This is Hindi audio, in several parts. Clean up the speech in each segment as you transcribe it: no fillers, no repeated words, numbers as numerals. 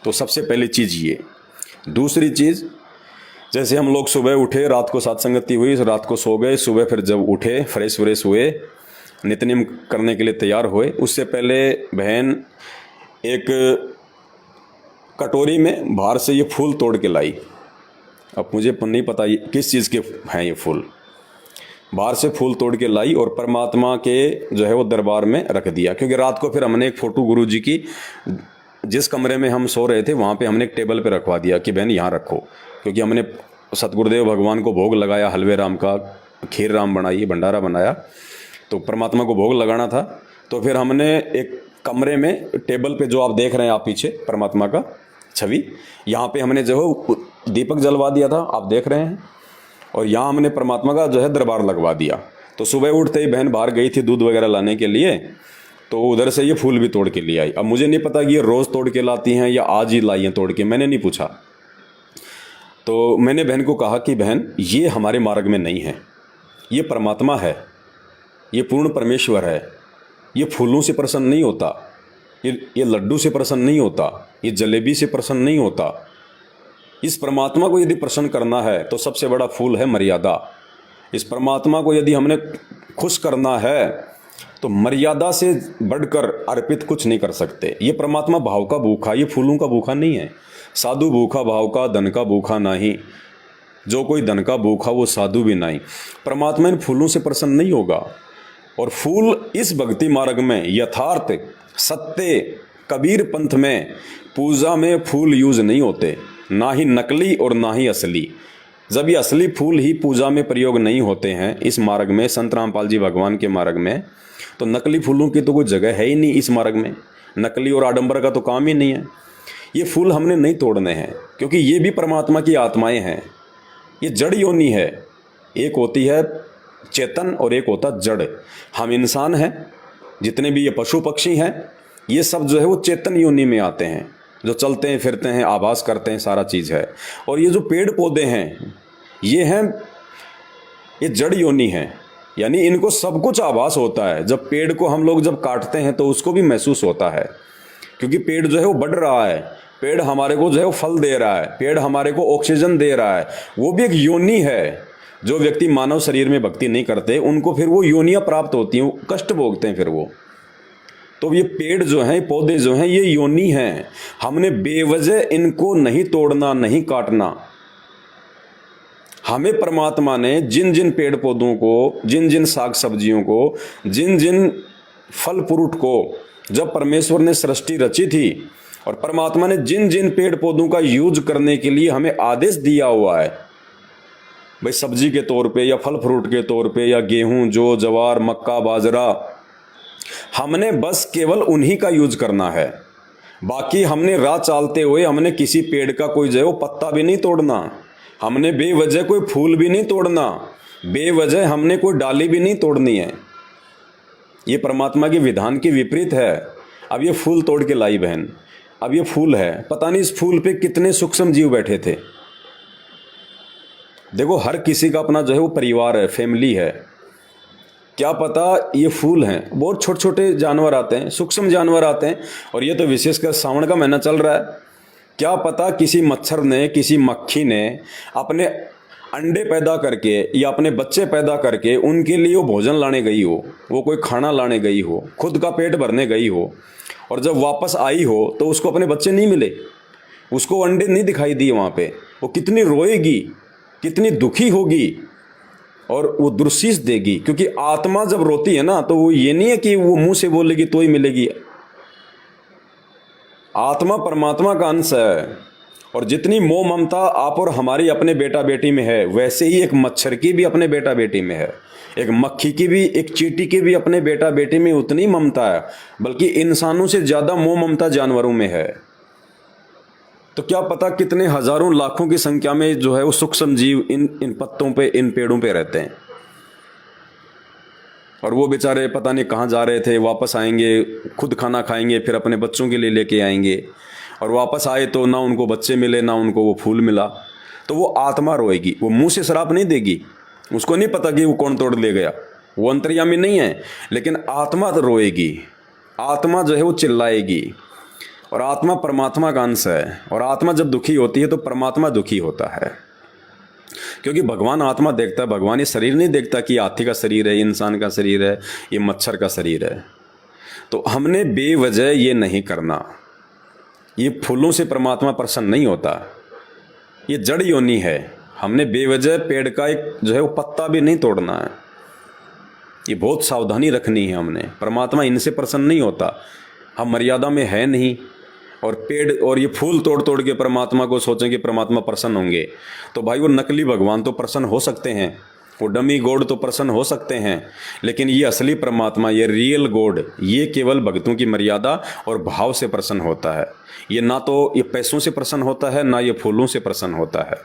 तो सबसे पहली चीज़ ये। दूसरी चीज़, जैसे हम लोग सुबह उठे, रात को सत्संगति हुई, रात को सो गए, सुबह फिर जब उठे फ्रेश व्रेश हुए, नित्य करने के लिए तैयार हुए, उससे पहले बहन एक कटोरी में बाहर से ये फूल तोड़ के लाई। अब मुझे नहीं पता ये किस चीज़ के हैं ये फूल। बाहर से फूल तोड़ के लाई और परमात्मा के जो है वो दरबार में रख दिया। क्योंकि रात को फिर हमने एक फ़ोटो गुरु जी की, जिस कमरे में हम सो रहे थे वहाँ पे हमने एक टेबल पे रखवा दिया कि बहन यहाँ रखो। क्योंकि हमने सतगुरुदेव भगवान को भोग लगाया, हलवे राम का, खीर राम बनाई, भंडारा बनाया, तो परमात्मा को भोग लगाना था। तो फिर हमने एक कमरे में टेबल पे जो आप देख रहे हैं आप पीछे परमात्मा का छवि, यहाँ पे हमने जो है दीपक जलवा दिया था, आप देख रहे हैं। और यहाँ हमने परमात्मा का जो है दरबार लगवा दिया। तो सुबह उठते ही बहन बाहर गई थी दूध वगैरह लाने के लिए, तो उधर से ये फूल भी तोड़ के ले आई। अब मुझे नहीं पता कि ये रोज़ तोड़ के लाती हैं या आज ही लाई हैं तोड़ के, मैंने नहीं पूछा। तो मैंने बहन को कहा कि बहन ये हमारे मार्ग में नहीं है, ये परमात्मा है, ये पूर्ण परमेश्वर है, ये फूलों से प्रसन्न नहीं होता, ये लड्डू से प्रसन्न नहीं होता, ये जलेबी से प्रसन्न नहीं होता। इस परमात्मा को यदि प्रसन्न करना है तो सबसे बड़ा फूल है मर्यादा। इस परमात्मा को यदि हमने खुश करना है तो मर्यादा से बढ़कर अर्पित कुछ नहीं कर सकते। ये परमात्मा भाव का भूखा, ये फूलों का भूखा नहीं है। साधु भूखा भाव का, धन का भूखा नहीं। जो कोई धन का भूखा वो साधु भी नहीं। परमात्मा इन फूलों से प्रसन्न नहीं होगा। और फूल इस भक्ति मार्ग में यथार्थ सत्य कबीर पंथ में पूजा में फूल यूज नहीं होते, ना ही नकली और ना ही असली। जब ये असली फूल ही पूजा में प्रयोग नहीं होते हैं इस मार्ग में, संत रामपाल जी भगवान के मार्ग में, तो नकली फूलों की तो कोई जगह है ही नहीं इस मार्ग में। नकली और आडंबर का तो काम ही नहीं है। ये फूल हमने नहीं तोड़ने हैं, क्योंकि ये भी परमात्मा की आत्माएं हैं। ये जड़ योनि है, एक होती है चेतन और एक होता जड़। हम इंसान हैं, जितने भी ये पशु पक्षी हैं, ये सब जो है वो चेतन योनि में आते हैं, जो चलते हैं फिरते हैं, आभास करते हैं, सारा चीज़ है। और ये जो पेड़ पौधे हैं ये हैं, ये जड़ योनि हैं, यानी इनको सब कुछ आभास होता है। जब पेड़ को हम लोग जब काटते हैं तो उसको भी महसूस होता है, क्योंकि पेड़ जो है वो बढ़ रहा है, पेड़ हमारे को जो है वो फल दे रहा है, पेड़ हमारे को ऑक्सीजन दे रहा है। वो भी एक योनि है। जो व्यक्ति मानव शरीर में भक्ति नहीं करते उनको फिर वो योनियाँ प्राप्त होती हैं, कष्ट भोगते हैं फिर वो। तो ये पेड़ जो हैं, पौधे जो हैं, ये योनि हैं। हमने बेवजह इनको नहीं तोड़ना, नहीं काटना। हमें परमात्मा ने जिन जिन पेड़ पौधों को, जिन जिन साग सब्जियों को, जिन जिन फल फ्रूट को जब परमेश्वर ने सृष्टि रची थी, और परमात्मा ने जिन जिन पेड़ पौधों का यूज करने के लिए हमें आदेश दिया हुआ है, भाई सब्जी के तौर पे या फल फ्रूट के तौर पे या गेहूं, जौ, जवार, मक्का, बाजरा, हमने बस केवल उन्हीं का यूज करना है। बाकी हमने राह चालते हुए हमने किसी पेड़ का कोई जो है वो पत्ता भी नहीं तोड़ना, हमने बेवजह कोई फूल भी नहीं तोड़ना, बेवजह हमने कोई डाली भी नहीं तोड़नी है। ये परमात्मा के विधान के विपरीत है। अब ये फूल तोड़ के लाई बहन, अब ये फूल है, पता नहीं इस फूल पे कितने सूक्ष्म जीव बैठे थे। देखो हर किसी का अपना जो है वो परिवार है, फैमिली है। क्या पता ये फूल हैं, बहुत छोटे छोटे जानवर आते हैं, सूक्ष्म जानवर आते हैं, और ये तो विशेषकर सावन का महीना चल रहा है। क्या पता किसी मच्छर ने, किसी मक्खी ने अपने अंडे पैदा करके या अपने बच्चे पैदा करके उनके लिए वो भोजन लाने गई हो, वो कोई खाना लाने गई हो, खुद का पेट भरने गई हो, और जब वापस आई हो तो उसको अपने बच्चे नहीं मिले, उसको अंडे नहीं दिखाई दिए वहाँ पे। वो कितनी रोएगी, कितनी दुखी होगी, और वो दुर्शीष देगी। क्योंकि आत्मा जब रोती है ना, तो वो ये नहीं है कि वो मुंह से बोलेगी तो ही मिलेगी। आत्मा परमात्मा का अंश है, और जितनी मोह ममता आप और हमारी अपने बेटा बेटी में है, वैसे ही एक मच्छर की भी अपने बेटा बेटी में है, एक मक्खी की भी, एक चींटी की भी अपने बेटा बेटी में उतनी ममता है। बल्कि इंसानों से ज़्यादा मोह ममता जानवरों में है। तो क्या पता कितने हजारों लाखों की संख्या में जो है वो सूक्ष्म जीव इन पत्तों पे, इन पेड़ों पे रहते हैं। और वो बेचारे पता नहीं कहाँ जा रहे थे, वापस आएंगे, खुद खाना खाएंगे, फिर अपने बच्चों के लिए लेके आएंगे, और वापस आए तो ना उनको बच्चे मिले, ना उनको वो फूल मिला। तो वो आत्मा रोएगी, वो मुंह से श्राप नहीं देगी, उसको नहीं पता कि वो कौन तोड़ ले गया, वो अंतर्यामी नहीं है, लेकिन आत्मा तो रोएगी, आत्मा जो है वो चिल्लाएगी। और आत्मा परमात्मा का अंश है, और आत्मा जब दुखी होती है तो परमात्मा दुखी होता है। क्योंकि भगवान आत्मा देखता है, भगवान ये शरीर नहीं देखता कि हाथी का शरीर है, इंसान का शरीर है, ये मच्छर का शरीर है। तो हमने बेवजह ये नहीं करना। ये फूलों से परमात्मा प्रसन्न नहीं होता, ये जड़ योनि है। हमने बेवजह पेड़ का एक जो है वो पत्ता भी नहीं तोड़ना है। ये बहुत सावधानी रखनी है हमने। परमात्मा इनसे प्रसन्न नहीं होता, हम मर्यादा में है नहीं। और पेड़ और ये फूल तोड़ तोड़ के परमात्मा को सोचें कि परमात्मा प्रसन्न होंगे, तो भाई वो नकली भगवान तो प्रसन्न हो सकते हैं, वो डमी गॉड तो प्रसन्न हो सकते हैं, लेकिन ये असली परमात्मा, ये रियल गॉड, ये केवल भक्तों की मर्यादा और भाव से प्रसन्न होता है। ये ना तो ये पैसों से प्रसन्न होता है, ना ये फूलों से प्रसन्न होता है।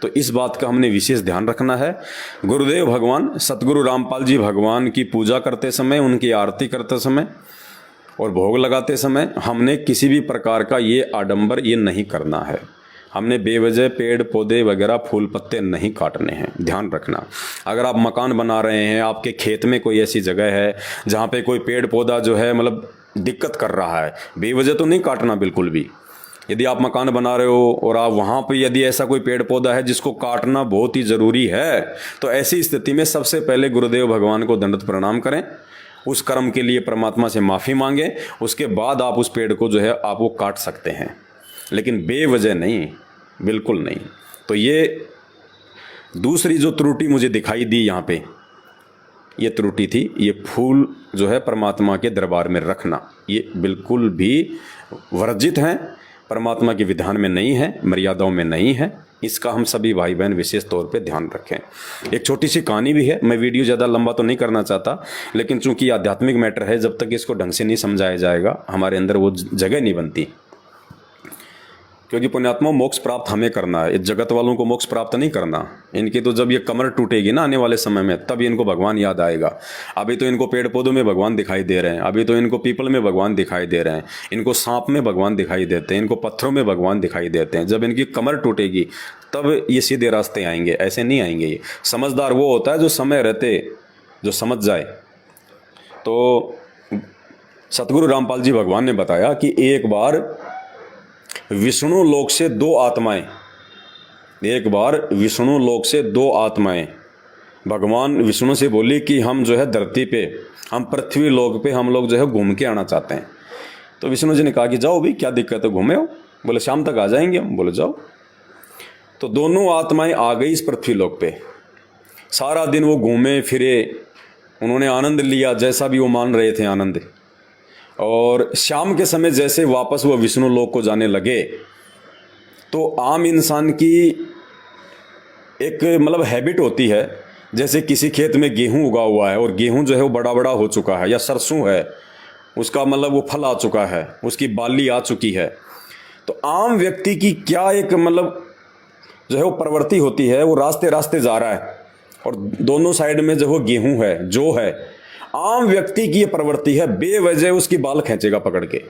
तो इस बात का हमने विशेष ध्यान रखना है। गुरुदेव भगवान सतगुरु रामपाल जी भगवान की पूजा करते समय, उनकी आरती करते समय और भोग लगाते समय हमने किसी भी प्रकार का ये आडंबर ये नहीं करना है। हमने बेवजह पेड़ पौधे वगैरह फूल पत्ते नहीं काटने हैं, ध्यान रखना। अगर आप मकान बना रहे हैं, आपके खेत में कोई ऐसी जगह है जहाँ पे कोई पेड़ पौधा जो है मतलब दिक्कत कर रहा है, बेवजह तो नहीं काटना बिल्कुल भी। यदि आप मकान बना रहे हो और आप वहाँ पे यदि ऐसा कोई पेड़ पौधा है जिसको काटना बहुत ही ज़रूरी है, तो ऐसी स्थिति में सबसे पहले गुरुदेव भगवान को दंडवत प्रणाम करें, उस कर्म के लिए परमात्मा से माफ़ी मांगें, उसके बाद आप उस पेड़ को जो है आप वो काट सकते हैं, लेकिन बेवजह नहीं, बिल्कुल नहीं। तो ये दूसरी जो त्रुटि मुझे दिखाई दी यहाँ पे, ये त्रुटि थी, ये फूल जो है परमात्मा के दरबार में रखना, ये बिल्कुल भी वर्जित हैं, परमात्मा के विधान में नहीं है, मर्यादाओं में नहीं है। इसका हम सभी भाई बहन विशेष तौर पे ध्यान रखें। एक छोटी सी कहानी भी है, मैं वीडियो ज़्यादा लंबा तो नहीं करना चाहता, लेकिन चूंकि आध्यात्मिक मैटर है, जब तक इसको ढंग से नहीं समझाया जाएगा हमारे अंदर वो जगह नहीं बनती। क्योंकि पुण्यात्मा मोक्ष प्राप्त हमें करना है, इस जगत वालों को मोक्ष प्राप्त नहीं करना। इनकी तो जब ये कमर टूटेगी ना आने वाले समय में, तब इनको भगवान याद आएगा। अभी तो इनको पेड़ पौधों में भगवान दिखाई दे रहे हैं, अभी तो इनको पीपल में भगवान दिखाई दे रहे हैं, इनको सांप में भगवान दिखाई देते हैं, इनको पत्थरों में भगवान दिखाई देते हैं। जब इनकी कमर टूटेगी तब ये सीधे रास्ते आएंगे, ऐसे नहीं आएंगे। ये समझदार वो होता है जो समय रहते जो समझ जाए। तो सतगुरु रामपाल जी भगवान ने बताया कि एक बार विष्णु लोक से दो आत्माएं, एक बार विष्णु लोक से दो आत्माएं भगवान विष्णु से बोली कि हम जो है धरती पे, हम पृथ्वी लोक पे हम लोग जो है घूम के आना चाहते हैं। तो विष्णु जी ने कहा कि जाओ भाई, क्या दिक्कत है, घूमे हो। बोले शाम तक आ जाएंगे हम। बोले जाओ। तो दोनों आत्माएं आ गई इस पृथ्वी लोक पे। सारा दिन वो घूमे फिरे, उन्होंने आनंद लिया, जैसा भी वो मान रहे थे आनंद। और शाम के समय जैसे वापस वो विष्णु लोक को जाने लगे, तो आम इंसान की एक मतलब हैबिट होती है, जैसे किसी खेत में गेहूं उगा हुआ है और गेहूं जो है वो बड़ा बड़ा हो चुका है, या सरसों है, उसका मतलब वो फल आ चुका है, उसकी बाली आ चुकी है। तो आम व्यक्ति की क्या एक मतलब जो है वो प्रवृत्ति होती है, वो रास्ते रास्ते जा रहा है और दोनों साइड में जो वो गेहूं है, जो है, आम व्यक्ति की ये प्रवृत्ति है, बेवजह उसकी बाल खींचेगा पकड़ के,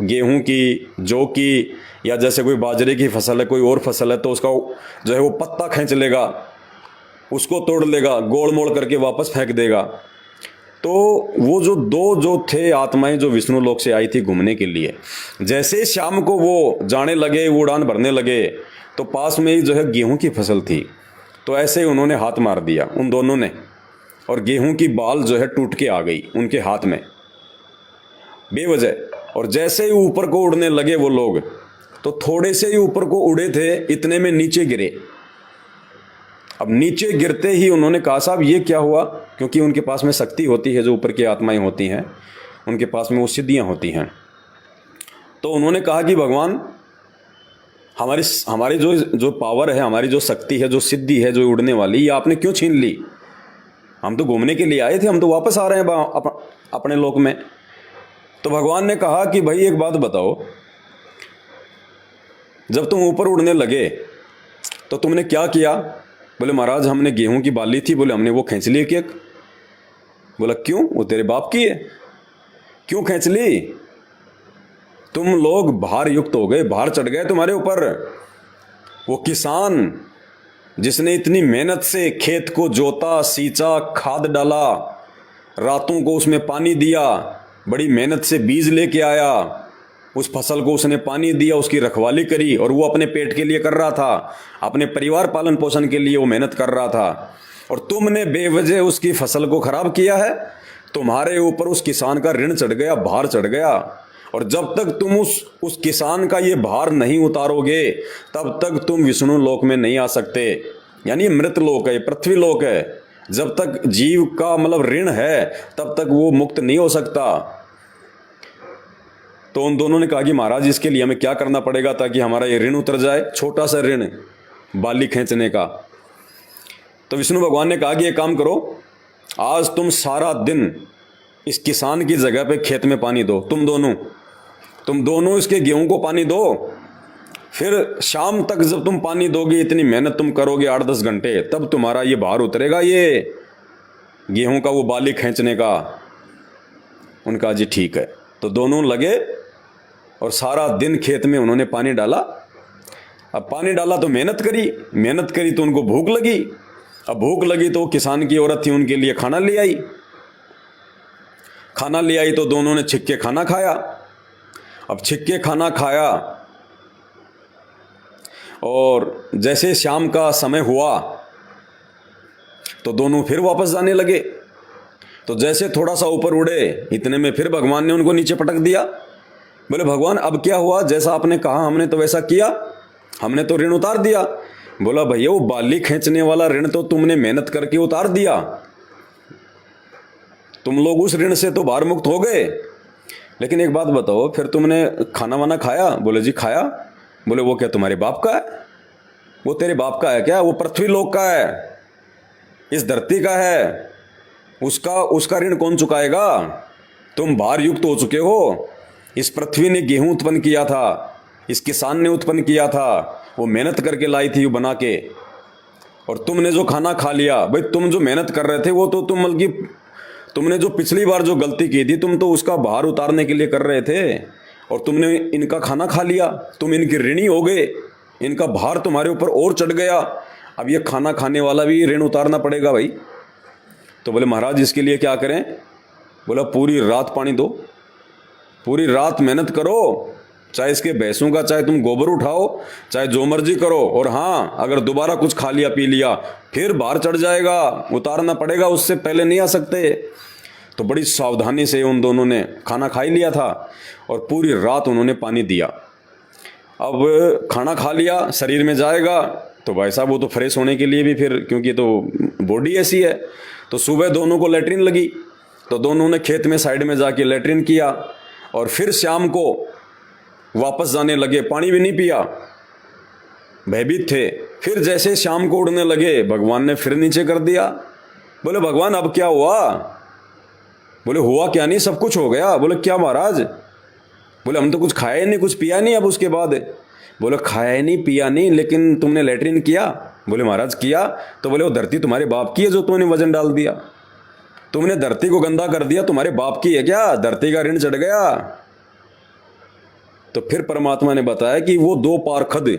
गेहूं की, जौ की, या जैसे कोई बाजरे की फसल है, कोई और फसल है, तो उसका जो है वो पत्ता खींच लेगा, उसको तोड़ लेगा, गोल मोड़ करके वापस फेंक देगा। तो वो जो दो जो थे आत्माएं जो विष्णु लोक से आई थी घूमने के लिए, जैसे शाम को वो जाने लगे, वो उड़ान भरने लगे, तो पास में ही जो है गेहूं की फसल थी। तो ऐसे ही उन्होंने हाथ मार दिया उन दोनों ने, और गेहूं की बाल जो है टूट के आ गई उनके हाथ में बेवजह। और जैसे ही ऊपर को उड़ने लगे वो लोग, तो थोड़े से ही ऊपर को उड़े थे, इतने में नीचे गिरे। अब नीचे गिरते ही उन्होंने कहा साहब ये क्या हुआ, क्योंकि उनके पास में शक्ति होती है, जो ऊपर की आत्माएं होती हैं उनके पास में वो सिद्धियां होती हैं। तो उन्होंने कहा कि भगवान हमारी जो पावर है, हमारी जो शक्ति है, जो सिद्धि है, जो उड़ने वाली, ये आपने क्यों छीन ली? हम तो घूमने के लिए आए थे, हम तो वापस आ रहे हैं अपने लोक में। तो भगवान ने कहा कि भाई एक बात बताओ, जब तुम ऊपर उड़ने लगे तो तुमने क्या किया? बोले महाराज हमने गेहूं की बाली थी, बोले हमने वो खींच ली एक। बोला क्यों? वो तेरे बाप की है, क्यों खींच ली? तुम लोग भार युक्त हो गए, भार चढ़ गए तुम्हारे ऊपर। वो किसान जिसने इतनी मेहनत से खेत को जोता, सींचा, खाद डाला, रातों को उसमें पानी दिया, बड़ी मेहनत से बीज लेके आया, उस फसल को उसने पानी दिया, उसकी रखवाली करी, और वो अपने पेट के लिए कर रहा था, अपने परिवार पालन पोषण के लिए वो मेहनत कर रहा था, और तुमने बेवजह उसकी फसल को खराब किया है। तुम्हारे ऊपर उस किसान का ऋण चढ़ गया, भार चढ़ गया, और जब तक तुम उस किसान का ये भार नहीं उतारोगे तब तक तुम विष्णु लोक में नहीं आ सकते। यानी मृत लोक है, पृथ्वी लोक है। जब तक जीव का मतलब ऋण है तब तक वो मुक्त नहीं हो सकता। तो उन दोनों ने कहा कि महाराज इसके लिए हमें क्या करना पड़ेगा ताकि हमारा ये ऋण उतर जाए, छोटा सा ऋण बाली खींचने का। तो विष्णु भगवान ने कहा कि एक काम करो, आज तुम सारा दिन इस किसान की जगह पे खेत में पानी दो, तुम दोनों इसके गेहूं को पानी दो। फिर शाम तक जब तुम पानी दोगे, इतनी मेहनत तुम करोगे 8-10 घंटे, तब तुम्हारा ये भार उतरेगा, ये गेहूं का वो बाली खींचने का। उनका जी ठीक है। तो दोनों लगे और सारा दिन खेत में उन्होंने पानी डाला। अब पानी डाला तो मेहनत करी तो उनको भूख लगी। अब भूख लगी तो किसान की औरत थी, उनके लिए खाना ले आई तो दोनों ने छिक के खाना खाया। अब छिक के खाना खाया और जैसे शाम का समय हुआ तो दोनों फिर वापस जाने लगे। तो जैसे थोड़ा सा ऊपर उड़े, इतने में फिर भगवान ने उनको नीचे पटक दिया। बोले भगवान अब क्या हुआ? जैसा आपने कहा हमने तो वैसा किया, हमने तो ऋण उतार दिया। बोला भैया वो बाली खींचने वाला ऋण तो तुमने मेहनत करके उतार दिया, तुम लोग उस ऋण से तो बाहर मुक्त हो गए। लेकिन एक बात बताओ, फिर तुमने खाना वाना खाया? बोले जी खाया। बोले वो क्या तुम्हारे बाप का है? वो तेरे बाप का है क्या? वो पृथ्वी लोक का है, इस धरती का है, उसका ऋण कौन चुकाएगा? तुम भार युक्त हो चुके हो। इस पृथ्वी ने गेहूं उत्पन्न किया था, इस किसान ने उत्पन्न किया था, वो मेहनत करके लाई थी बना के, और तुमने जो खाना खा लिया। भाई तुम जो मेहनत कर रहे थे वो तो तुमने जो पिछली बार जो गलती की थी, तुम तो उसका भार उतारने के लिए कर रहे थे, और तुमने इनका खाना खा लिया, तुम इनके ऋणी हो गए, इनका भार तुम्हारे ऊपर और चढ़ गया। अब ये खाना खाने वाला भी ऋण उतारना पड़ेगा भाई। तो बोले महाराज इसके लिए क्या करें? बोला पूरी रात पानी दो, पूरी रात मेहनत करो, चाहे इसके भैंसों का चाहे तुम गोबर उठाओ, चाहे जो मर्जी करो, और हाँ अगर दोबारा कुछ खा लिया पी लिया फिर भार चढ़ जाएगा, उतारना पड़ेगा, उससे पहले नहीं आ सकते। तो बड़ी सावधानी से उन दोनों ने खाना खा ही लिया था और पूरी रात उन्होंने पानी दिया। अब खाना खा लिया, शरीर में जाएगा तो भाई साहब वो तो फ्रेश होने के लिए भी फिर, क्योंकि तो बॉडी ऐसी है, तो सुबह दोनों को लैट्रिन लगी, तो दोनों ने खेत में साइड में जाके लैट्रिन किया, और फिर शाम को वापस जाने लगे, पानी भी नहीं पिया, भयभीत थे। फिर जैसे शाम को उड़ने लगे, भगवान ने फिर नीचे कर दिया। बोले भगवान अब क्या हुआ? बोले हुआ क्या नहीं, सब कुछ हो गया। बोले क्या महाराज? बोले हम तो कुछ खाया ही नहीं, कुछ पिया नहीं अब उसके बाद। बोले खाया ही नहीं, पिया नहीं, लेकिन तुमने लैट्रिन किया? बोले महाराज किया। तो बोले वो धरती तुम्हारे बाप की है जो तुमने वजन डाल दिया, तुमने धरती को गंदा कर दिया, तुम्हारे बाप की है क्या? धरती का ऋण चढ़ गया। तो फिर परमात्मा ने बताया कि वो दो पारखद,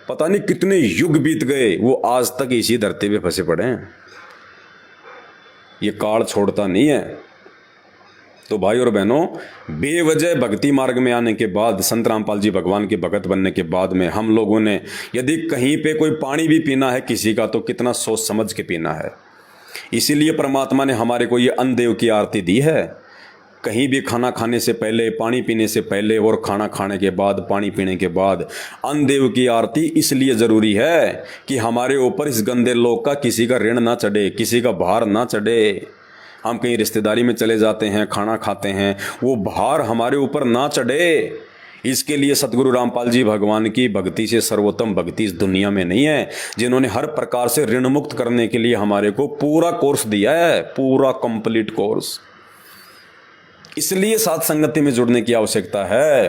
पता नहीं कितने युग बीत गए, वो आज तक इसी धरती पे फंसे पड़े हैं, ये काल छोड़ता नहीं है। तो भाई और बहनों, बेवजह भक्ति मार्ग में आने के बाद, संत रामपाल जी भगवान के भगत बनने के बाद में हम लोगों ने यदि कहीं पे कोई पानी भी पीना है किसी का, तो कितना सोच समझ के पीना है। इसीलिए परमात्मा ने हमारे को ये अन्नदेव की आरती दी है। कहीं भी खाना खाने से पहले, पानी पीने से पहले, और खाना खाने के बाद, पानी पीने के बाद अन्नदेव की आरती इसलिए ज़रूरी है कि हमारे ऊपर इस गंदे लोक का किसी का ऋण ना चढ़े, किसी का भार ना चढ़े। हम कहीं रिश्तेदारी में चले जाते हैं, खाना खाते हैं, वो भार हमारे ऊपर ना चढ़े। इसके लिए सतगुरु रामपाल जी भगवान की भक्ति से सर्वोत्तम भक्ति इस दुनिया में नहीं है, जिन्होंने हर प्रकार से ऋण मुक्त करने के लिए हमारे को पूरा कोर्स दिया है, पूरा कंप्लीट कोर्स। इसलिए साथ संगति में जुड़ने की आवश्यकता है,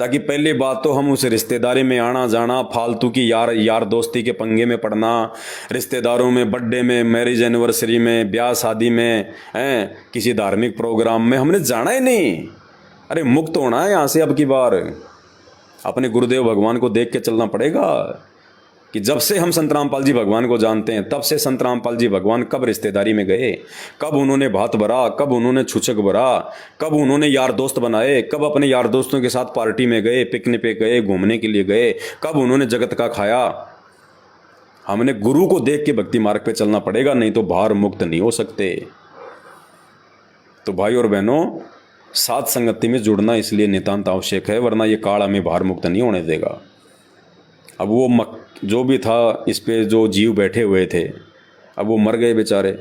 ताकि पहली बात तो हम उस रिश्तेदारी में आना जाना, फालतू की यार दोस्ती के पंगे में पड़ना, रिश्तेदारों में, बर्थडे में, मैरिज एनिवर्सरी में, ब्याह शादी में, किसी धार्मिक प्रोग्राम में हमने जाना ही नहीं। अरे मुक्त होना है यहाँ से। अब की बार अपने गुरुदेव भगवान को देख के चलना पड़ेगा। कि जब से हम संत रामपाल जी भगवान को जानते हैं, तब से संत रामपाल जी भगवान कब रिश्तेदारी में गए, कब उन्होंने भात भरा, कब उन्होंने छूछक भरा, कब उन्होंने यार दोस्त बनाए, कब अपने यार दोस्तों के साथ पार्टी में गए, पिकनिक पे गए, घूमने के लिए गए, कब उन्होंने जगत का खाया। हमने गुरु को देख के भक्ति मार्ग पे चलना पड़ेगा, नहीं तो भार मुक्त नहीं हो सकते। तो भाई और बहनों, साथ संगति में जुड़ना इसलिए नितांत आवश्यक है, वरना ये काल हमें भार मुक्त नहीं होने देगा। अब वो जो भी था इस पे जो जीव बैठे हुए थे, अब वो मर गए बेचारे।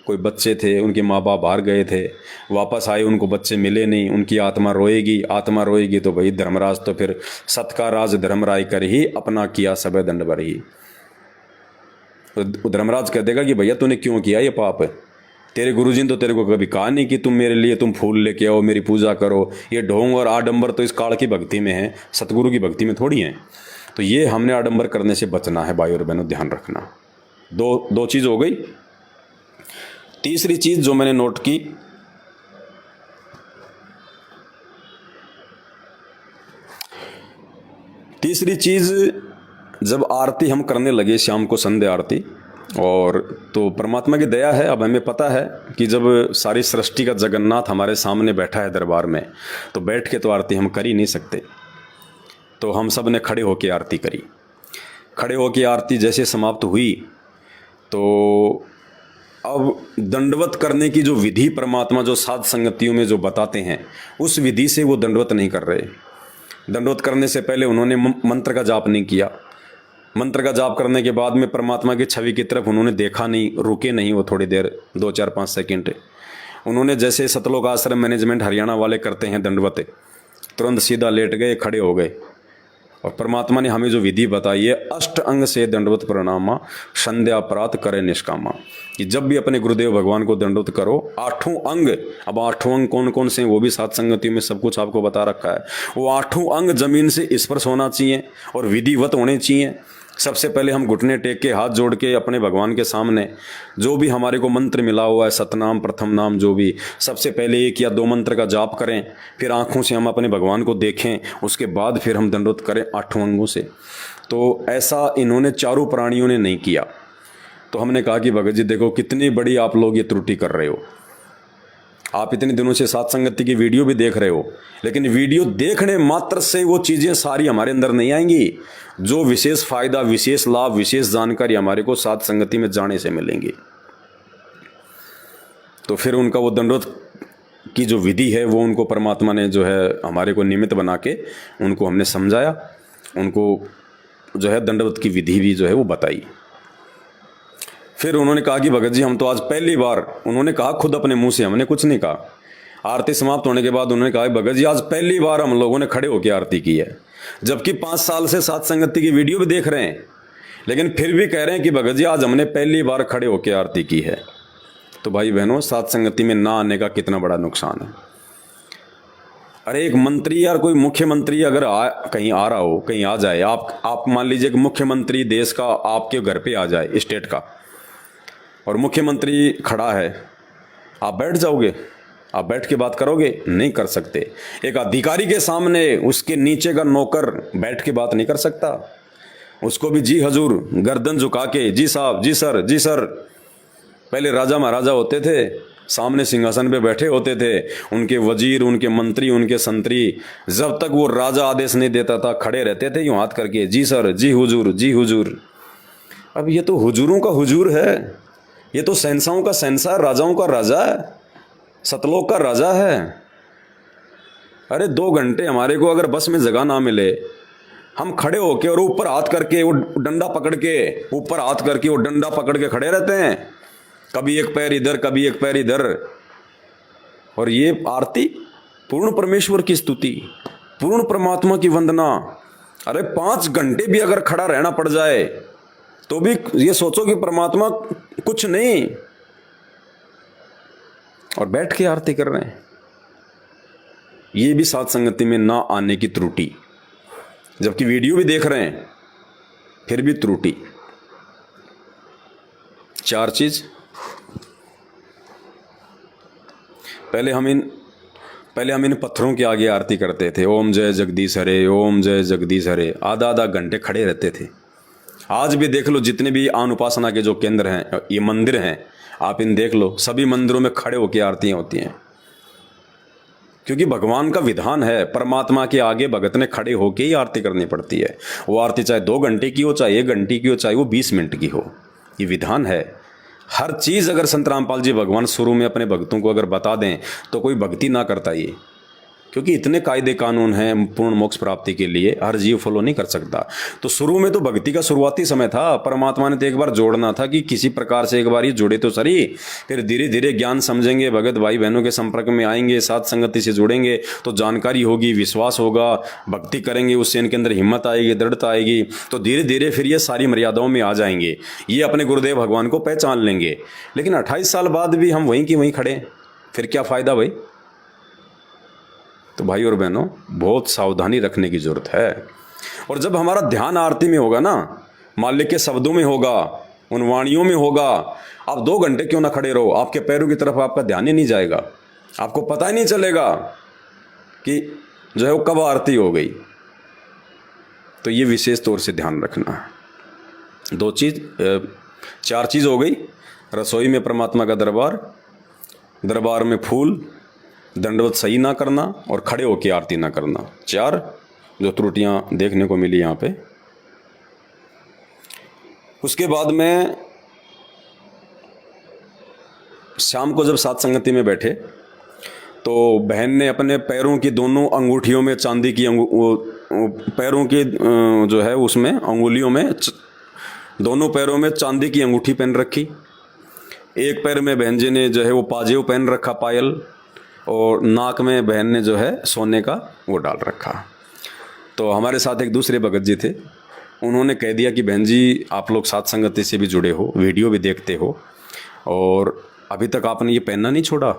कोई बच्चे थे, उनके माँ बाप बाहर गए थे, वापस आए, उनको बच्चे मिले नहीं, उनकी आत्मा रोएगी। आत्मा रोएगी तो भाई धर्मराज तो फिर सत का राज धर्मराय कर ही अपना किया सब दंड भर ही। तो धर्मराज कह देगा कि भैया तूने क्यों किया ये पाप है? तेरे गुरुजी ने तो तेरे को कभी कहा नहीं कि तुम मेरे लिए तुम फूल लेके आओ, मेरी पूजा करो। ये ढोंग और आडंबर तो इस काल की भक्ति में है, सतगुरु की भक्ति में थोड़ी है। तो ये हमने आडंबर करने से बचना है भाई और बहनों, ध्यान रखना। दो चीज़ हो गई। तीसरी चीज़ जो मैंने नोट की, तीसरी चीज़, जब आरती हम करने लगे शाम को संध्या आरती, और तो परमात्मा की दया है, अब हमें पता है कि जब सारी सृष्टि का जगन्नाथ हमारे सामने बैठा है दरबार में, तो बैठ के तो आरती हम कर ही नहीं सकते। तो हम सब ने खड़े होकर आरती करी। खड़े होकर आरती जैसे समाप्त हुई, तो अब दंडवत करने की जो विधि परमात्मा जो साध संगतियों में जो बताते हैं, उस विधि से वो दंडवत नहीं कर रहे। दंडवत करने से पहले उन्होंने मंत्र का जाप नहीं किया। मंत्र का जाप करने के बाद में परमात्मा की छवि की तरफ उन्होंने देखा नहीं, रुके नहीं वो थोड़ी देर, 2 4 5 सेकंड। उन्होंने जैसे सतलोक आश्रम मैनेजमेंट हरियाणा वाले करते हैं दंडवत, तुरंत सीधा लेट गए, खड़े हो गए। और परमात्मा ने हमें जो विधि बताई है, अष्ट अंग से दंडवत प्रणामा, संध्या प्रात करे निष्कामा, कि जब भी अपने गुरुदेव भगवान को दंडवत करो, 8 अंग। अब 8 अंग कौन कौन से हैं वो भी सात संगति में सब कुछ आपको बता रखा है। वो 8 अंग जमीन से स्पर्श होना चाहिए और विधिवत होने चाहिए। सबसे पहले हम घुटने टेक के, हाथ जोड़ के अपने भगवान के सामने जो भी हमारे को मंत्र मिला हुआ है, सतनाम, प्रथम नाम, जो भी, सबसे पहले 1 या 2 मंत्र का जाप करें। फिर आँखों से हम अपने भगवान को देखें, उसके बाद फिर हम दंडवत करें 8 अंगों से। तो ऐसा इन्होंने चारों प्राणियों ने नहीं किया। तो हमने कहा कि भगत जी देखो कितनी बड़ी आप लोग ये त्रुटि कर रहे हो। आप इतने दिनों से सात संगति की वीडियो भी देख रहे हो, लेकिन वीडियो देखने मात्र से वो चीज़ें सारी हमारे अंदर नहीं आएंगी। जो विशेष फायदा, विशेष लाभ, विशेष जानकारी हमारे को सात संगति में जाने से मिलेंगी। तो फिर उनका वो दंडवत की जो विधि है, वो उनको परमात्मा ने जो है हमारे को निमित्त बना के उनको हमने समझाया, उनको जो है दंडवत की विधि भी जो है वो बताई। फिर उन्होंने कहा कि भगत जी हम तो आज पहली बार, उन्होंने कहा खुद अपने मुंह से, हमने कुछ नहीं कहा। आरती समाप्त होने के बाद उन्होंने कहा भगत जी आज पहली बार हम लोगों ने खड़े होकर आरती की है, जबकि 5 साल से सात संगति की वीडियो भी देख रहे हैं, लेकिन फिर भी कह रहे हैं कि भगत जी आज हमने पहली बार खड़े होकर आरती की है। तो भाई बहनों, सात संगति में ना आने का कितना बड़ा नुकसान है। अरे एक मंत्री या कोई मुख्यमंत्री अगर कहीं आ रहा हो, कहीं आ जाए, आप मान लीजिए कि मुख्यमंत्री देश का आपके घर पे आ जाए, स्टेट का, और मुख्यमंत्री खड़ा है, आप बैठ जाओगे? आप बैठ के बात करोगे? नहीं कर सकते। एक अधिकारी के सामने उसके नीचे का नौकर बैठ के बात नहीं कर सकता। उसको भी जी हजूर, गर्दन झुका के, जी साहब, जी सर, जी सर। पहले राजा महाराजा होते थे, सामने सिंहासन पे बैठे होते थे, उनके वजीर, उनके मंत्री, उनके संतरी, जब तक वो राजा आदेश नहीं देता था खड़े रहते थे यूं हाथ करके, जी सर, जी हुजूर, जी हुजूर। अब ये तो हुजूरों का हुजूर है, ये तो शहंशाहों का शहंशाह, राजाओं का राजा है, सतलोक का राजा है। अरे 2 घंटे हमारे को अगर बस में जगह ना मिले, हम खड़े होके और ऊपर हाथ करके, वो डंडा पकड़ के, ऊपर हाथ करके वो डंडा पकड़ के खड़े रहते हैं, कभी एक पैर इधर, कभी एक पैर इधर। और ये आरती, पूर्ण परमेश्वर की स्तुति, पूर्ण परमात्मा की वंदना। अरे 5 घंटे भी अगर खड़ा रहना पड़ जाए तो भी ये सोचो कि परमात्मा कुछ नहीं, और बैठ के आरती कर रहे हैं। ये भी सात संगति में ना आने की त्रुटि, जबकि वीडियो भी देख रहे हैं फिर भी त्रुटि। 4 चीज। पहले हम इन पत्थरों के आगे आरती करते थे, ओम जय जगदीश हरे, ओम जय जगदीश हरे, आधा घंटे खड़े रहते थे। आज भी देख लो, जितने भी आन उपासना के जो केंद्र हैं, ये मंदिर हैं, आप इन देख लो, सभी मंदिरों में खड़े होकर आरतियां होती हैं, क्योंकि भगवान का विधान है, परमात्मा के आगे भगत ने खड़े होकर ही आरती करनी पड़ती है। वो आरती चाहे 2 घंटे की हो, चाहे 1 घंटे की हो, चाहे वो 20 मिनट की हो, ये विधान है। हर चीज़ अगर संत रामपाल जी भगवान शुरू में अपने भक्तों को अगर बता दें तो कोई भक्ति ना करता ये, क्योंकि इतने कायदे कानून हैं पूर्ण मोक्ष प्राप्ति के लिए, हर जीव फॉलो नहीं कर सकता। तो शुरू में तो भक्ति का शुरुआती समय था, परमात्मा ने तो एक बार जोड़ना था कि किसी प्रकार से एक बार ये जुड़े तो सही, फिर धीरे धीरे ज्ञान समझेंगे, भगत भाई बहनों के संपर्क में आएंगे, साथ संगति से जुड़ेंगे तो जानकारी होगी, विश्वास होगा, भक्ति करेंगे, उससे इनके अंदर हिम्मत आएगी, दृढ़ता आएगी, तो धीरे धीरे फिर ये सारी मर्यादाओं में आ जाएंगे, ये अपने गुरुदेव भगवान को पहचान लेंगे। लेकिन 28 साल बाद भी हम वहीं की वहीं खड़े, फिर क्या फ़ायदा भाई। तो भाई और बहनों, बहुत सावधानी रखने की जरूरत है। और जब हमारा ध्यान आरती में होगा ना, मालिक के शब्दों में होगा, उन वाणियों में होगा, आप 2 घंटे क्यों ना खड़े रहो, आपके पैरों की तरफ आपका ध्यान ही नहीं जाएगा, आपको पता ही नहीं चलेगा कि जो है वो कब आरती हो गई। तो ये विशेष तौर से ध्यान रखना है। 4 चीज़ हो गई, रसोई में परमात्मा का दरबार, दरबार में फूल, दंडवत सही ना करना और खड़े होकर आरती ना करना, 4 जो त्रुटियां देखने को मिली यहाँ पे। उसके बाद में शाम को जब साथ संगति में बैठे तो बहन ने अपने पैरों की दोनों अंगूठियों में चांदी की पैरों की जो है उसमें अंगुलियों में दोनों पैरों में चांदी की अंगूठी पहन रखी। एक पैर में बहन जी ने जो है वो पाजेव पहन रखा, पायल, और नाक में बहन ने जो है सोने का वो डाल रखा। तो हमारे साथ एक दूसरे भगत जी थे, उन्होंने कह दिया कि बहन जी आप लोग साथ संगति से भी जुड़े हो, वीडियो भी देखते हो, और अभी तक आपने ये पहनना नहीं छोड़ा,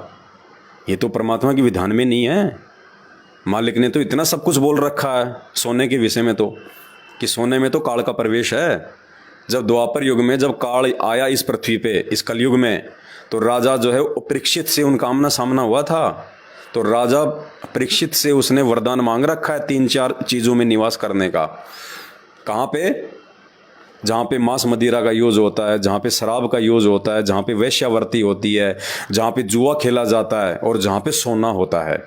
ये तो परमात्मा के विधान में नहीं है। मालिक ने तो इतना सब कुछ बोल रखा है सोने के विषय में, तो कि सोने में तो काल का प्रवेश है। जब द्वापर युग में जब काल आया इस पृथ्वी पे, इस कलयुग में, तो राजा जो है परीक्षित से उनका आमना सामना हुआ था। तो राजा परीक्षित से उसने वरदान मांग रखा है 3-4 चीज़ों में निवास करने का। कहाँ पे? जहाँ पे मांस मदिरा का यूज होता है, जहाँ पे शराब का यूज होता है, जहाँ पे वेश्यावृत्ति होती है, जहाँ पे जुआ खेला जाता है, और जहाँ पे सोना होता है।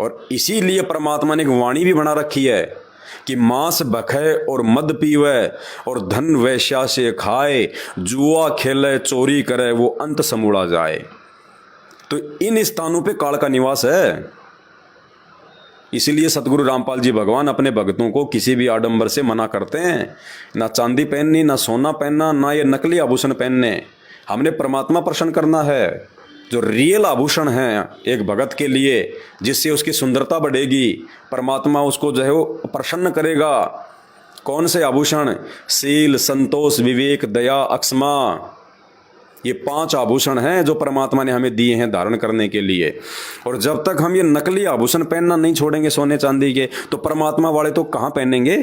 और इसीलिए परमात्मा ने एक वाणी भी बना रखी है कि मांस बखे और मद पीवे और धन वैश्या से खाए, जुआ खेले चोरी करे वो अंत समूड़ा जाए। तो इन स्थानों पे काल का निवास है। इसीलिए सतगुरु रामपाल जी भगवान अपने भक्तों को किसी भी आडंबर से मना करते हैं, ना चांदी पहननी, ना सोना पहनना, ना ये नकली आभूषण पहनने। हमने परमात्मा प्रसन्न करना है, जो रियल आभूषण है एक भगत के लिए, जिससे उसकी सुंदरता बढ़ेगी, परमात्मा उसको जो है वो प्रसन्न करेगा। कौन से आभूषण? शील, संतोष, विवेक, दया, अक्षमा, ये 5 आभूषण हैं जो परमात्मा ने हमें दिए हैं धारण करने के लिए। और जब तक हम ये नकली आभूषण पहनना नहीं छोड़ेंगे सोने चांदी के, तो परमात्मा वाले तो कहाँ पहनेंगे।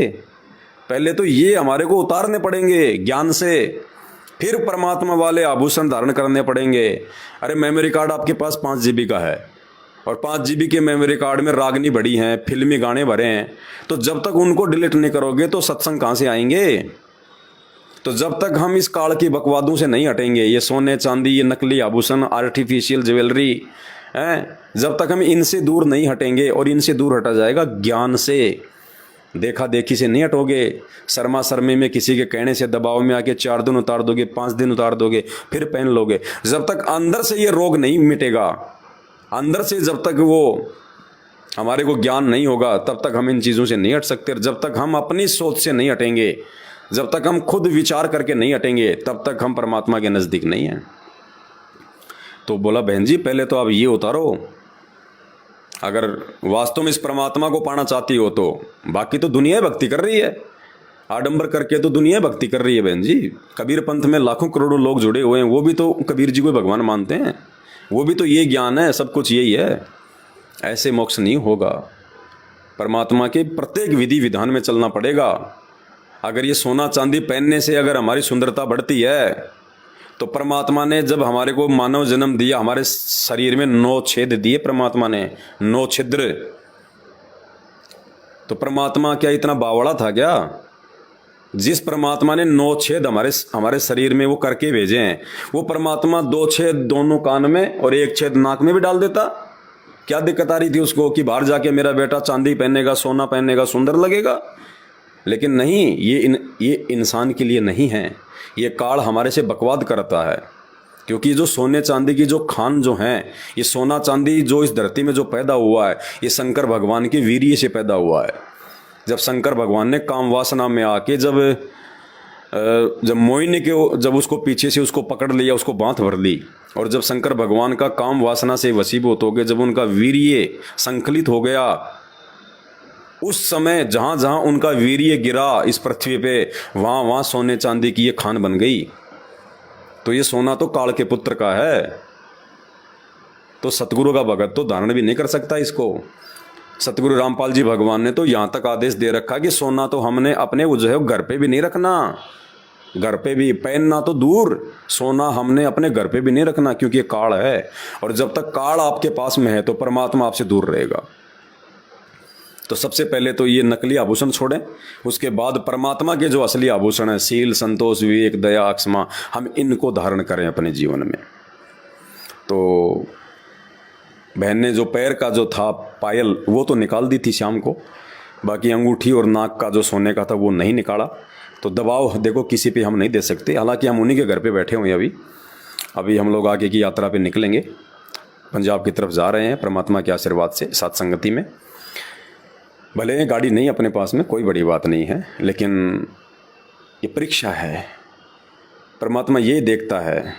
पहले तो ये हमारे को उतारने पड़ेंगे ज्ञान से, फिर परमात्मा वाले आभूषण धारण करने पड़ेंगे। अरे मेमोरी कार्ड आपके पास 5 GB का है, और 5 GB के मेमोरी कार्ड में रागनी भरी हैं, फिल्मी गाने भरे हैं, तो जब तक उनको डिलीट नहीं करोगे तो सत्संग कहाँ से आएंगे। तो जब तक हम इस काल की बकवादों से नहीं हटेंगे, ये सोने चांदी, ये नकली आभूषण, आर्टिफिशियल ज्वेलरी हैं, जब तक हम इनसे दूर नहीं हटेंगे, और इनसे दूर हटा जाएगा ज्ञान से, देखा देखी से नहीं हटोगे। शर्मा शर्मी में किसी के कहने से दबाव में आके 4 दिन उतार दोगे, 5 दिन उतार दोगे, फिर पहन लोगे। जब तक अंदर से ये रोग नहीं मिटेगा, अंदर से जब तक वो हमारे को ज्ञान नहीं होगा, तब तक हम इन चीज़ों से नहीं हट सकते। जब तक हम अपनी सोच से नहीं हटेंगे, जब तक हम खुद विचार करके नहीं हटेंगे, तब तक हम परमात्मा के नज़दीक नहीं हैं। तो बोला बहन जी पहले तो आप ये उतारो, अगर वास्तव में इस परमात्मा को पाना चाहती हो तो। बाकी तो दुनिया भक्ति कर रही है, आडंबर करके तो दुनिया भक्ति कर रही है बहन जी। कबीर पंथ में लाखों करोड़ों लोग जुड़े हुए हैं, वो भी तो कबीर जी को भगवान मानते हैं, वो भी तो ये ज्ञान है, सब कुछ यही है। ऐसे मोक्ष नहीं होगा, परमात्मा के प्रत्येक विधि विधान में चलना पड़ेगा। अगर ये सोना चांदी पहनने से अगर हमारी सुंदरता बढ़ती है, तो परमात्मा ने जब हमारे को मानव जन्म दिया, हमारे शरीर में 9 छेद दिए परमात्मा ने, 9 छिद्र। तो परमात्मा क्या इतना बावड़ा था क्या जिस परमात्मा ने 9 छेद हमारे शरीर में वो करके भेजे हैं, वो परमात्मा 2 छेद दोनों कान में और 1 छेद नाक में भी डाल देता। क्या दिक्कत आ रही थी उसको कि बाहर जाके मेरा बेटा चांदी पहनेगा, सोना पहनेगा, सुंदर लगेगा? लेकिन नहीं, ये इंसान के लिए नहीं है। ये काल हमारे से बकवाद करता है, क्योंकि जो सोने चांदी की जो खान जो हैं, ये सोना चांदी जो इस धरती में जो पैदा हुआ है, ये शंकर भगवान के वीर्य से पैदा हुआ है। जब शंकर भगवान ने काम वासना में आके जब मोहिनी के जब उसको पीछे से उसको पकड़ लिया, उसको बांध भर ली, और जब शंकर भगवान का काम वासना से वशीभूत हो गए, जब उनका वीर्य संकलित हो गया, उस समय जहाँ जहाँ उनका वीर्य गिरा इस पृथ्वी पे, वहाँ वहाँ सोने चांदी की ये खान बन गई। तो ये सोना तो काल के पुत्र का है, तो सतगुरु का भगत तो धारण भी नहीं कर सकता इसको। सतगुरु रामपाल जी भगवान ने तो यहाँ तक आदेश दे रखा कि सोना तो हमने अपने वो जो है घर पे भी नहीं रखना, घर पे भी पहनना तो दूर, सोना हमने अपने घर पे भी नहीं रखना, क्योंकि ये काल है, और जब तक काल आपके पास में है तो परमात्मा आपसे दूर रहेगा। तो सबसे पहले तो ये नकली आभूषण छोड़ें, उसके बाद परमात्मा के जो असली आभूषण है, शील, संतोष, विवेक, दया, क्षमा, हम इनको धारण करें अपने जीवन में। तो बहन ने जो पैर का जो था पायल वो तो निकाल दी थी शाम को, बाकी अंगूठी और नाक का जो सोने का था वो नहीं निकाला। तो दबाव देखो किसी पे हम नहीं दे सकते, हालांकि हम उन्हीं के घर पे बैठे हुए हैं। अभी हम लोग आगे की यात्रा पे निकलेंगे, पंजाब की तरफ जा रहे हैं परमात्मा के आशीर्वाद से, साथ संगति में। भले गाड़ी नहीं अपने पास में, कोई बड़ी बात नहीं है, लेकिन ये परीक्षा है। परमात्मा ये देखता है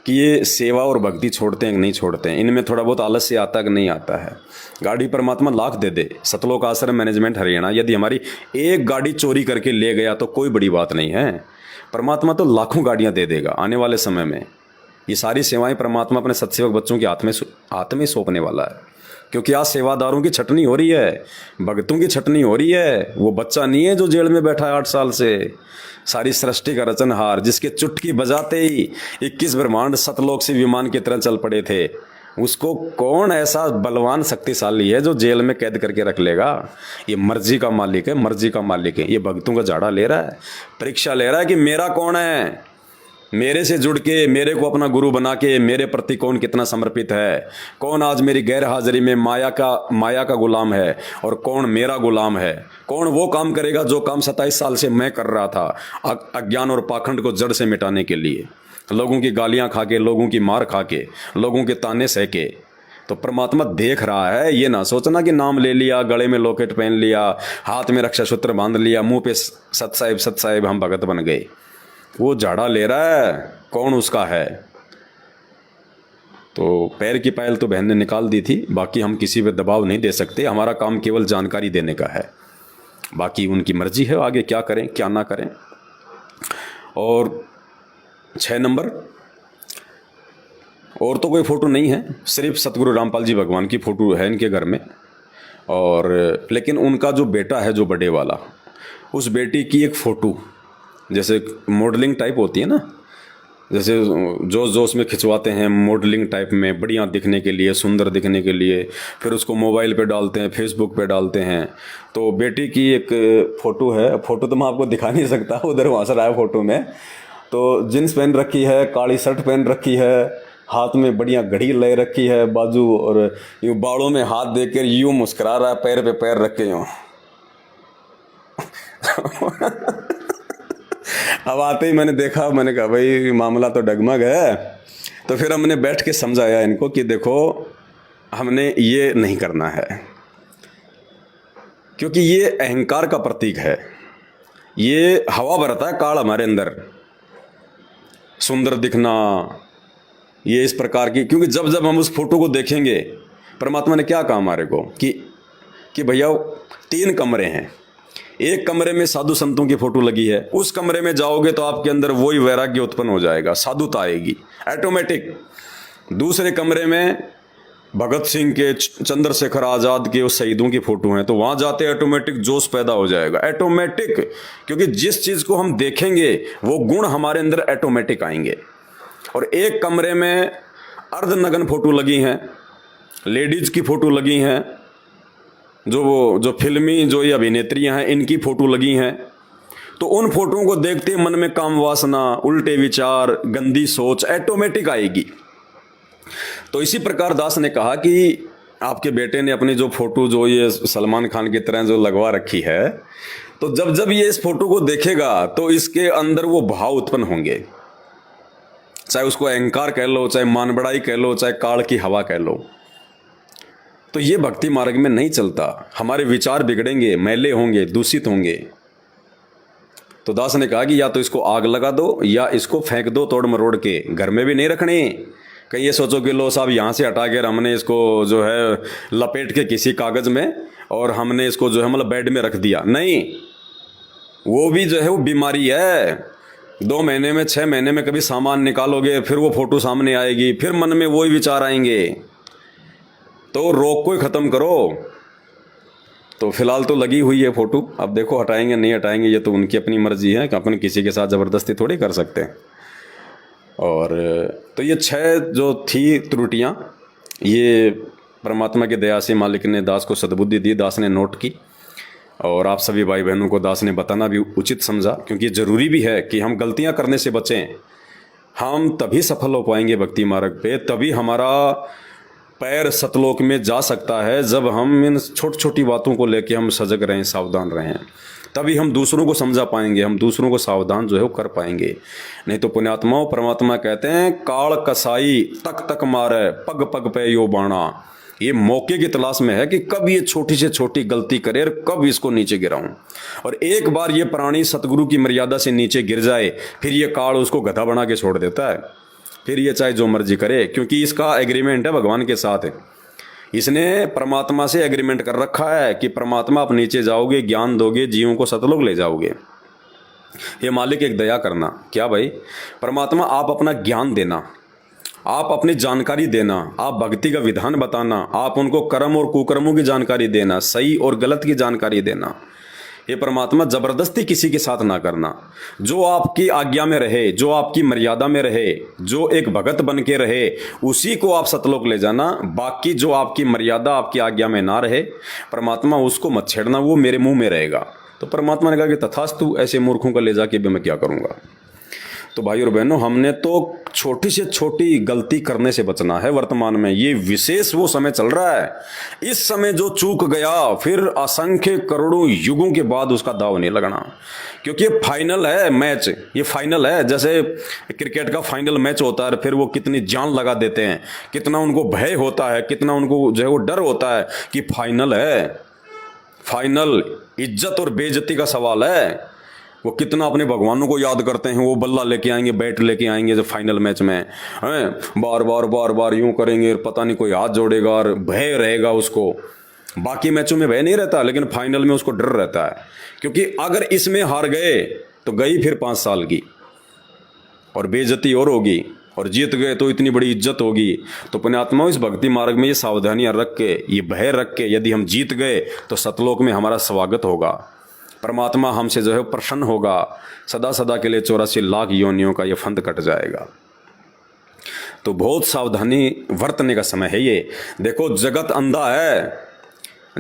कि ये सेवा और भक्ति छोड़ते हैं कि नहीं छोड़ते हैं, इनमें थोड़ा बहुत आलस्य आता कि नहीं आता है। गाड़ी परमात्मा लाख दे दे, सतलोक आश्रम मैनेजमेंट हरियाणा यदि हमारी एक गाड़ी चोरी करके ले गया तो कोई बड़ी बात नहीं है। परमात्मा तो लाखों गाड़ियां दे देगा आने वाले समय में। ये सारी सेवाएं परमात्मा अपने सत्सेवक बच्चों के हाथ में सौंपने वाला है, क्योंकि आज सेवादारों की छटनी हो रही है, भगतों की छटनी हो रही है। वो बच्चा नहीं है जो जेल में बैठा है 8 साल से, सारी सृष्टि का रचनहार, जिसके चुटकी बजाते ही 21 ब्रह्मांड सतलोक से विमान की तरह चल पड़े थे, उसको कौन ऐसा बलवान शक्तिशाली है जो जेल में कैद करके रख लेगा? ये मर्जी का मालिक है, मर्जी का मालिक है। ये भक्तों का झाड़ा ले रहा है, परीक्षा ले रहा है कि मेरा कौन है, मेरे से जुड़ के मेरे को अपना गुरु बना के मेरे प्रति कौन कितना समर्पित है, कौन आज मेरी गैर हाजिरी में माया का गुलाम है और कौन मेरा गुलाम है, कौन वो काम करेगा जो काम 27 साल से मैं कर रहा था, अज्ञान और पाखंड को जड़ से मिटाने के लिए, लोगों की गालियां खा के, लोगों की मार खा के, लोगों के ताने सह के। तो परमात्मा देख रहा है। ये ना सोचना कि नाम ले लिया, गले में लॉकेट पहन लिया, हाथ में रक्षा सूत्र बांध लिया, मुंह पे सत साहिब हम भगत बन गए। वो झाड़ा ले रहा है, कौन उसका है। तो पैर की पायल तो बहन ने निकाल दी थी, बाकी हम किसी पे दबाव नहीं दे सकते, हमारा काम केवल जानकारी देने का है, बाकी उनकी मर्जी है आगे क्या करें क्या ना करें। और 6 नंबर, और तो कोई फ़ोटो नहीं है, सिर्फ सतगुरु रामपाल जी भगवान की फ़ोटो है इनके घर में। और लेकिन उनका जो बेटा है जो बड़े वाला, उस बेटी की एक फ़ोटो जैसे मॉडलिंग टाइप होती है ना, जैसे जोश जोश में खिंचवाते हैं मॉडलिंग टाइप में, बढ़िया दिखने के लिए, सुंदर दिखने के लिए, फिर उसको मोबाइल पे डालते हैं, फेसबुक पे डालते हैं। तो बेटी की एक फ़ोटो है, फ़ोटो तो मैं आपको दिखा नहीं सकता, उधर वहाँ से आया फ़ोटो में। तो जींस पहन रखी है, काली शर्ट पहन रखी है, हाथ में बढ़िया घड़ी ले रखी है बाजू, और यूँ बालों में हाथ देकर यूँ मुस्कुरा रहा है, पैर पे पैर रख के यूँ। अब आते ही मैंने देखा, मैंने कहा भाई मामला तो डगमग है। तो फिर हमने बैठ के समझाया इनको कि देखो हमने ये नहीं करना है, क्योंकि ये अहंकार का प्रतीक है, ये हवा भरता है काल हमारे अंदर, सुंदर दिखना, ये इस प्रकार की। क्योंकि जब जब हम उस फोटो को देखेंगे, परमात्मा ने क्या कहा हमारे को कि भैया 3 कमरे हैं, एक कमरे में साधु संतों की फोटो लगी है, उस कमरे में जाओगे तो आपके अंदर वही वैराग्य उत्पन्न हो जाएगा, साधुता आएगी ऑटोमेटिक। दूसरे कमरे में भगत सिंह के, चंद्रशेखर आज़ाद के, उस शहीदों की फोटो हैं, तो वहाँ जाते ऑटोमेटिक जोश पैदा हो जाएगा, ऑटोमेटिक। क्योंकि जिस चीज़ को हम देखेंगे वो गुण हमारे अंदर ऑटोमेटिक आएंगे। और एक कमरे में अर्धनग्न फोटो लगी हैं, लेडीज की फोटो लगी हैं, जो फिल्मी जो ये अभिनेत्रियां हैं इनकी फ़ोटो लगी हैं, तो उन फोटोओं को देखते ही मन में काम वासना, उल्टे विचार, गंदी सोच ऑटोमेटिक आएगी। तो इसी प्रकार दास ने कहा कि आपके बेटे ने अपनी जो फोटो जो ये सलमान खान की तरह जो लगवा रखी है, तो जब जब ये इस फोटो को देखेगा तो इसके अंदर वो भाव उत्पन्न होंगे, चाहे उसको अहंकार कह लो, चाहे मान बड़ाई कह लो, चाहे काल की हवा कह लो। तो ये भक्ति मार्ग में नहीं चलता। हमारे विचार बिगड़ेंगे, मैले होंगे, दूषित होंगे। तो दास ने कहा कि या तो इसको आग लगा दो या इसको फेंक दो तोड़ मरोड़ के, घर में भी नहीं रखने। कहीं ये सोचो कि लो साहब यहाँ से हटा कर हमने इसको जो है लपेट के किसी कागज में और हमने इसको जो है मतलब बेड में रख दिया, नहीं। वो भी जो है वो बीमारी है। 2 महीने में 6 महीने में कभी सामान निकालोगे, फिर वो फोटो सामने आएगी, फिर मन में वही विचार आएंगे। तो रोग को ही खत्म करो। तो फिलहाल तो लगी हुई है फोटो, अब देखो हटाएंगे नहीं हटाएंगे ये तो उनकी अपनी मर्जी है कि अपन किसी के साथ ज़बरदस्ती थोड़ी कर सकते हैं। और तो ये 6 जो थी त्रुटियाँ, ये परमात्मा की दया से मालिक ने दास को सद्बुद्धि दी, दास ने नोट की। और आप सभी भाई बहनों को दास ने बताना भी उचित समझा, क्योंकि ज़रूरी भी है कि हम गलतियां करने से बचें। हम तभी सफल हो पाएंगे भक्ति मार्ग पे, तभी हमारा पैर सतलोक में जा सकता है जब हम इन छोटी छोटी बातों को लेके हम सजग रहें, सावधान रहें। तभी हम दूसरों को समझा पाएंगे, हम दूसरों को सावधान जो है वो कर पाएंगे। नहीं तो पुण्यात्माओं, परमात्मा कहते हैं काल कसाई तक तक मारे पग पग पे यो बाणा। ये मौके की तलाश में है कि कब ये छोटी से छोटी गलती करे और कब इसको नीचे गिराऊं। और एक बार ये प्राणी सतगुरु की मर्यादा से नीचे गिर जाए, फिर ये काल उसको गधा बना के छोड़ देता है। फिर ये चाहे जो मर्जी करे, क्योंकि इसका एग्रीमेंट है भगवान के साथ है। इसने परमात्मा से एग्रीमेंट कर रखा है कि परमात्मा आप नीचे जाओगे, ज्ञान दोगे, जीवों को सतलोक ले जाओगे। ये मालिक एक दया करना, क्या भाई परमात्मा आप अपना ज्ञान देना, आप अपनी जानकारी देना, आप भक्ति का विधान बताना, आप उनको कर्म और कुकर्मों की जानकारी देना, सही और गलत की जानकारी देना। ये परमात्मा जबरदस्ती किसी के साथ ना करना। जो आपकी आज्ञा में रहे, जो आपकी मर्यादा में रहे, जो एक भगत बन के रहे, उसी को आप सतलोक ले जाना। बाकी जो आपकी मर्यादा, आपकी आज्ञा में ना रहे, परमात्मा उसको मत छेड़ना, वो मेरे मुंह में रहेगा। तो परमात्मा ने कहा कि तथास्तु, ऐसे मूर्खों को ले जाके भी मैं क्या करूँगा। तो भाई और बहनों, हमने तो छोटी से छोटी गलती करने से बचना है। वर्तमान में ये विशेष वो समय चल रहा है। इस समय जो चूक गया, फिर असंख्य करोड़ों युगों के बाद उसका दाव नहीं लगना, क्योंकि ये फाइनल है मैच। ये फाइनल है, जैसे क्रिकेट का फाइनल मैच होता है, फिर वो कितनी जान लगा देते हैं, कितना उनको भय होता है, कितना उनको जो है वो डर होता है कि फाइनल है। फाइनल इज्जत और बेइज्जती का सवाल है। वो कितना अपने भगवानों को याद करते हैं, वो बल्ला लेके आएंगे, बैट लेके आएंगे जब फाइनल मैच में हैं, बार बार यूं करेंगे, पता नहीं कोई हाथ जोड़ेगा और भय रहेगा उसको। बाकी मैचों में भय नहीं रहता, लेकिन फाइनल में उसको डर रहता है, क्योंकि अगर इसमें हार गए तो गई फिर 5 साल की और बेइज्जती और होगी, और जीत गए तो इतनी बड़ी इज्जत होगी। तो पुण्यात्माओं, इस भक्ति मार्ग में ये सावधानियां रख के, ये भय रख के, यदि हम जीत गए तो सतलोक में हमारा स्वागत होगा, परमात्मा हमसे जो है प्रसन्न होगा, सदा सदा के लिए 84 लाख योनियों का ये फंद कट जाएगा। तो बहुत सावधानी बरतने का समय है ये। देखो, जगत अंधा है,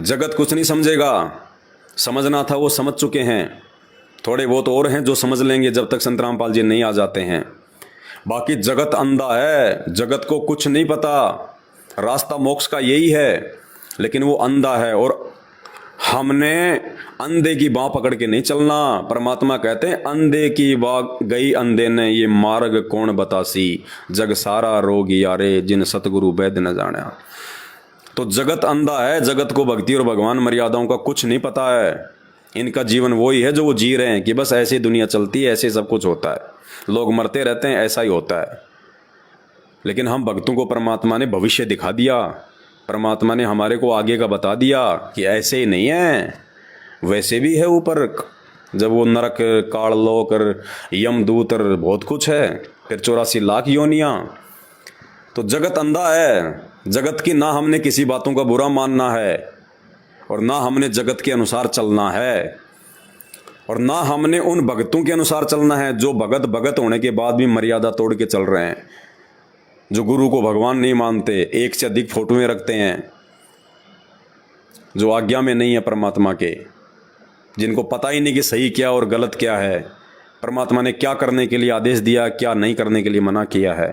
जगत कुछ नहीं समझेगा। समझना था वो समझ चुके हैं, थोड़े बहुत और हैं जो समझ लेंगे जब तक संत रामपाल जी नहीं आ जाते हैं। बाकी जगत अंधा है, जगत को कुछ नहीं पता। रास्ता मोक्ष का यही है, लेकिन वो अंधा है। और हमने अंधे की बाँ पकड़ के नहीं चलना। परमात्मा कहते हैं अंधे की बाँ गई अंधे ने, ये मार्ग कौन बतासी, जग सारा रोग यारे, जिन सतगुरु वैद्य न जाना। तो जगत अंधा है, जगत को भक्ति और भगवान मर्यादाओं का कुछ नहीं पता है। इनका जीवन वही है जो वो जी रहे हैं कि बस ऐसी दुनिया चलती है, ऐसे सब कुछ होता है, लोग मरते रहते हैं, ऐसा ही होता है। लेकिन हम भक्तों को परमात्मा ने भविष्य दिखा दिया, परमात्मा ने हमारे को आगे का बता दिया कि ऐसे ही नहीं है, वैसे भी है ऊपर। जब वो नरक, काल लोक और यमदूत और बहुत कुछ है, फिर 84 लाख योनियाँ। तो जगत अंधा है। जगत की ना हमने किसी बातों का बुरा मानना है, और ना हमने जगत के अनुसार चलना है, और ना हमने उन भगतों के अनुसार चलना है जो भगत होने के बाद भी मर्यादा तोड़ के चल रहे हैं, जो गुरु को भगवान नहीं मानते, एक से अधिक फोटोएं रखते हैं, जो आज्ञा में नहीं है परमात्मा के, जिनको पता ही नहीं कि सही क्या और गलत क्या है, परमात्मा ने क्या करने के लिए आदेश दिया, क्या नहीं करने के लिए मना किया है।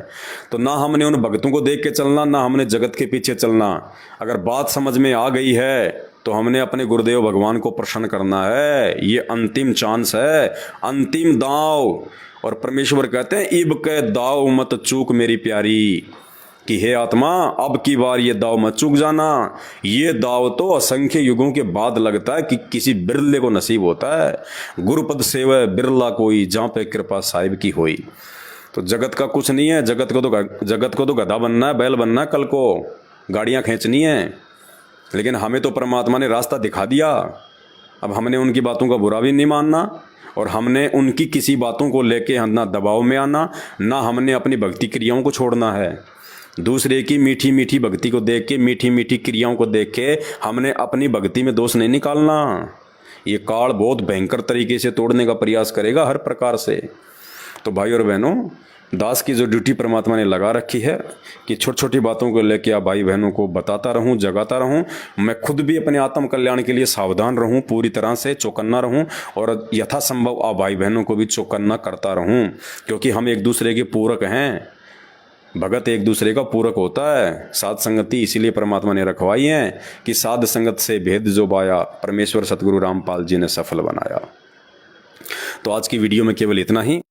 तो ना हमने उन भक्तों को देख के चलना, ना हमने जगत के पीछे चलना। अगर बात समझ में आ गई है तो हमने अपने गुरुदेव भगवान को प्रसन्न करना है। ये अंतिम चांस है, अंतिम दाव। और परमेश्वर कहते हैं, इब के दाव मत चूक मेरी प्यारी, कि हे आत्मा अब की बार ये दाव मत चूक जाना। ये दाव तो असंख्य युगों के बाद लगता है कि किसी बिरले को नसीब होता है। गुरुपद सेवै बिरला कोई, जहाँ पे कृपा साहिब की होई। तो जगत का कुछ नहीं है, जगत को तो गधा बनना है, बैल बनना है, कल को गाड़ियाँ खींचनी है। लेकिन हमें तो परमात्मा ने रास्ता दिखा दिया। अब हमने उनकी बातों का बुरा भी नहीं मानना, और हमने उनकी किसी बातों को लेके ना दबाव में आना, ना हमने अपनी भक्ति क्रियाओं को छोड़ना है। दूसरे की मीठी मीठी भक्ति को देख के, मीठी मीठी क्रियाओं को देख के हमने अपनी भक्ति में दोष नहीं निकालना। ये काल बहुत भयंकर तरीके से तोड़ने का प्रयास करेगा हर प्रकार से। तो भाई और बहनों, दास की जो ड्यूटी परमात्मा ने लगा रखी है कि छोटी छोटी बातों को लेके आप भाई बहनों को बताता रहूं, जगाता रहूं। मैं खुद भी अपने आत्म कल्याण के लिए सावधान रहूं, पूरी तरह से चौकन्ना रहूं, और यथासंभव आप भाई बहनों को भी चौकन्ना करता रहूं, क्योंकि हम एक दूसरे के पूरक हैं। भगत एक दूसरे का पूरक होता है। साध संगति इसीलिए परमात्मा ने रखवाई है कि साध संगत से भेद जो पाया, परमेश्वर सतगुरु रामपाल जी ने सफल बनाया। तो आज की वीडियो में केवल इतना ही।